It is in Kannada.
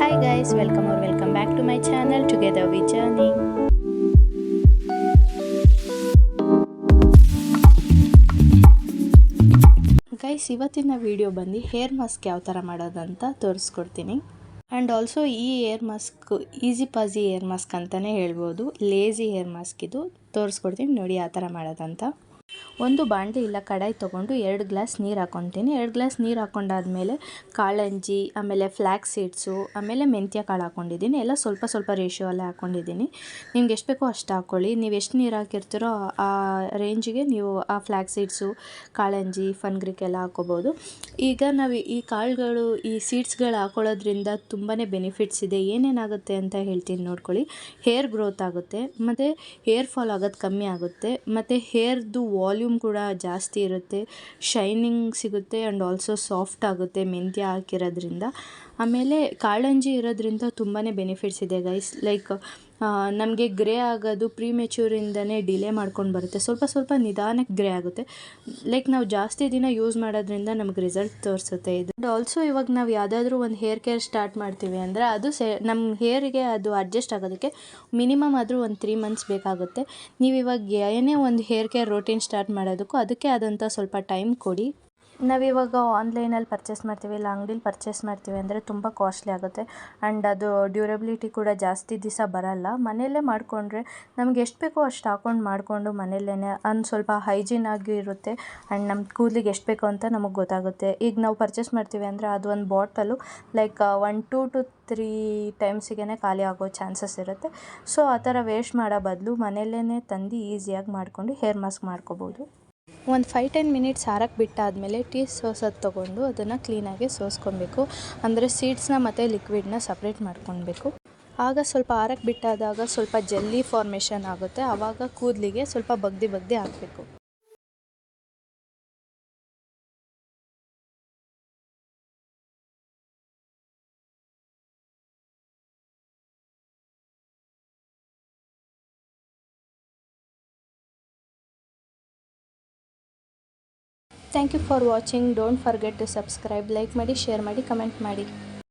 Hi guys, welcome back to my channel Together We Journey. Guys ಇವತ್ತಿನ ವಿಡಿಯೋ ಬಂದು ಹೇರ್ ಮಾಸ್ಕ್ ಯಾವ ಥರ ಮಾಡೋದಂತ ತೋರಿಸ್ಕೊಡ್ತೀನಿ. ಆ್ಯಂಡ್ ಆಲ್ಸೋ ಈ hair mask easy peasy hair mask ಅಂತಲೇ ಹೇಳ್ಬೋದು. ಲೇಸಿ ಹೇರ್ ಮಾಸ್ಕ್ ಇದು ತೋರಿಸ್ಕೊಡ್ತೀನಿ ನೋಡಿ ಯಾವ ಥರ ಮಾಡೋದಂತ. ಒಂದು ಬಾಣಲೆ ಇಲ್ಲ ಕಡಾಯಿ ತೊಗೊಂಡು 2 ಗ್ಲಾಸ್ ನೀರು ಹಾಕ್ಕೊತೀನಿ. 2 ಗ್ಲಾಸ್ ನೀರು ಹಾಕ್ಕೊಂಡಾದ್ಮೇಲೆ ಕಾಳಂಜಿ, ಆಮೇಲೆ ಫ್ಲ್ಯಾಕ್ಸ್ ಸೀಡ್ಸು, ಆಮೇಲೆ ಮೆಂತ್ಯ ಕಾಳು ಹಾಕ್ಕೊಂಡಿದ್ದೀನಿ. ಎಲ್ಲ ಸ್ವಲ್ಪ ಸ್ವಲ್ಪ ರೇಷಿಯೋ ಅಲ್ಲೇ ಹಾಕ್ಕೊಂಡಿದ್ದೀನಿ. ನಿಮ್ಗೆ ಎಷ್ಟು ಬೇಕೋ ಅಷ್ಟು ಹಾಕ್ಕೊಳ್ಳಿ. ನೀವು ಎಷ್ಟು ನೀರು ಹಾಕಿರ್ತೀರೋ ಆ ರೇಂಜಿಗೆ ನೀವು ಆ ಫ್ಲ್ಯಾಕ್ಸ್ ಸೀಡ್ಸು, ಕಾಳಂಜಿ, ಫನ್ಗ್ರಿಕ್ ಎಲ್ಲ ಹಾಕ್ಕೋಬೋದು. ಈಗ ನಾವು ಈ ಕಾಳುಗಳು, ಈ ಸೀಡ್ಸ್ಗಳು ಹಾಕೊಳ್ಳೋದ್ರಿಂದ ತುಂಬಾ ಬೆನಿಫಿಟ್ಸ್ ಇದೆ. ಏನೇನಾಗುತ್ತೆ ಅಂತ ಹೇಳ್ತೀನಿ ನೋಡ್ಕೊಳ್ಳಿ. ಹೇರ್ ಗ್ರೋತ್ ಆಗುತ್ತೆ, ಮತ್ತು ಹೇರ್ ಫಾಲ್ ಆಗೋದು ಕಮ್ಮಿ ಆಗುತ್ತೆ, ಮತ್ತು ಹೇರ್ದು ವಾಲ್ಯೂಮ್ ಕೂಡ ಜಾಸ್ತಿ ಇರುತ್ತೆ, ಶೈನಿಂಗ್ ಸಿಗುತ್ತೆ, ಆ್ಯಂಡ್ ಆಲ್ಸೋ ಸಾಫ್ಟ್ ಆಗುತ್ತೆ ಮೆಂತ್ಯ ಹಾಕಿರೋದ್ರಿಂದ. ಆಮೇಲೆ ಕಾಳಂಜಿ ಇರೋದ್ರಿಂದ ತುಂಬಾ ಬೆನಿಫಿಟ್ಸ್ ಇದೆ ಗೈಸ್. ಲೈಕ್ ನಮಗೆ ಗ್ರೇ ಆಗೋದು ಪ್ರೀಮೆಚ್ಯೂರಿಂದನೇ ಡಿಲೇ ಮಾಡ್ಕೊಂಡು ಬರುತ್ತೆ. ಸ್ವಲ್ಪ ಸ್ವಲ್ಪ ನಿಧಾನಕ್ಕೆ ಗ್ರೇ ಆಗುತ್ತೆ. ಲೈಕ್ ನಾವು ಜಾಸ್ತಿ ದಿನ ಯೂಸ್ ಮಾಡೋದ್ರಿಂದ ನಮಗೆ ರಿಸಲ್ಟ್ ತೋರಿಸುತ್ತೆ ಇದು. ಆ್ಯಂಡ್ ಆಲ್ಸೋ ಇವಾಗ ನಾವು ಯಾವುದಾದ್ರೂ ಒಂದು ಹೇರ್ ಕೇರ್ ಸ್ಟಾರ್ಟ್ ಮಾಡ್ತೀವಿ ಅಂದರೆ ಅದು ನಮ್ಮ ಹೇರಿಗೆ ಅದು ಅಡ್ಜಸ್ಟ್ ಆಗೋದಕ್ಕೆ ಮಿನಿಮಮ್ ಆದರೂ ಒಂದು 3 ಮಂತ್ಸ್ ಬೇಕಾಗುತ್ತೆ. ನೀವು ಇವಾಗ ಏನೇ ಒಂದು ಹೇರ್ ಕೇರ್ ರೋಟೀನ್ ಸ್ಟಾರ್ಟ್ ಮಾಡೋದಕ್ಕೂ ಅದಕ್ಕೆ ಆದಂಥ ಸ್ವಲ್ಪ ಟೈಮ್ ಕೊಡಿ. ನಾವಿವಾಗ ಆನ್ಲೈನಲ್ಲಿ ಪರ್ಚೇಸ್ ಮಾಡ್ತೀವಿ, ಇಲ್ಲ ಅಂಗಡೀಲಿ ಪರ್ಚೇಸ್ ಮಾಡ್ತೀವಿ ಅಂದರೆ ತುಂಬ ಕಾಸ್ಟ್ಲಿ ಆಗುತ್ತೆ. ಆ್ಯಂಡ್ ಅದು ಡ್ಯೂರಬಿಲಿಟಿ ಕೂಡ ಜಾಸ್ತಿ ದಿವಸ ಬರೋಲ್ಲ. ಮನೆಯಲ್ಲೇ ಮಾಡಿಕೊಂಡ್ರೆ ನಮ್ಗೆ ಎಷ್ಟು ಬೇಕೋ ಅಷ್ಟು ಹಾಕ್ಕೊಂಡು ಮಾಡಿಕೊಂಡು ಮನೆಯಲ್ಲೇ ಒಂದು ಸ್ವಲ್ಪ ಹೈಜೀನ್ ಆಗಿ ಇರುತ್ತೆ. ಆ್ಯಂಡ್ ನಮ್ಮ ಕೂದಲಿಗೆ ಎಷ್ಟು ಬೇಕೋ ಅಂತ ನಮಗೆ ಗೊತ್ತಾಗುತ್ತೆ. ಈಗ ನಾವು ಪರ್ಚೇಸ್ ಮಾಡ್ತೀವಿ ಅಂದರೆ ಅದು ಒಂದು ಬಾಟಲು ಲೈಕ್ 1 2 to 3 ಟೈಮ್ಸಿಗೆ ಖಾಲಿ ಆಗೋ ಚಾನ್ಸಸ್ ಇರುತ್ತೆ. ಸೊ ಆ ಥರ ವೇಸ್ಟ್ ಮಾಡೋ ಬದಲು ಮನೆಯಲ್ಲೇ ತಂದು ಈಸಿಯಾಗಿ ಮಾಡಿಕೊಂಡು ಹೇರ್ ಮಾಸ್ಕ್ ಮಾಡ್ಕೋಬೋದು. ಒಂದು 5-10 ಮಿನಿಟ್ಸ್ ಹಾರಕ್ಕೆ ಬಿಟ್ಟಾದಮೇಲೆ ಟೀ ಸೋಸೋದು ತೊಗೊಂಡು ಅದನ್ನು ಕ್ಲೀನಾಗಿ ಸೋಸ್ಕೊಬೇಕು. ಅಂದರೆ ಸೀಡ್ಸ್ನ ಮತ್ತು ಲಿಕ್ವಿಡ್ನ ಸಪ್ರೇಟ್ ಮಾಡ್ಕೊಳ್ಬೇಕು. ಆಗ ಸ್ವಲ್ಪ ಹಾರಕ್ಕೆ ಬಿಟ್ಟಾದಾಗ ಸ್ವಲ್ಪ ಜೆಲ್ಲಿ ಫಾರ್ಮೇಷನ್ ಆಗುತ್ತೆ. ಆವಾಗ ಕೂದಲಿಗೆ ಸ್ವಲ್ಪ ಬಗ್ದಿ ಹಾಕಬೇಕು. Thank you for watching. Don't forget to subscribe. Like ಮಾಡಿ, ಶೇರ್ ಮಾಡಿ, ಕಮೆಂಟ್ ಮಾಡಿ.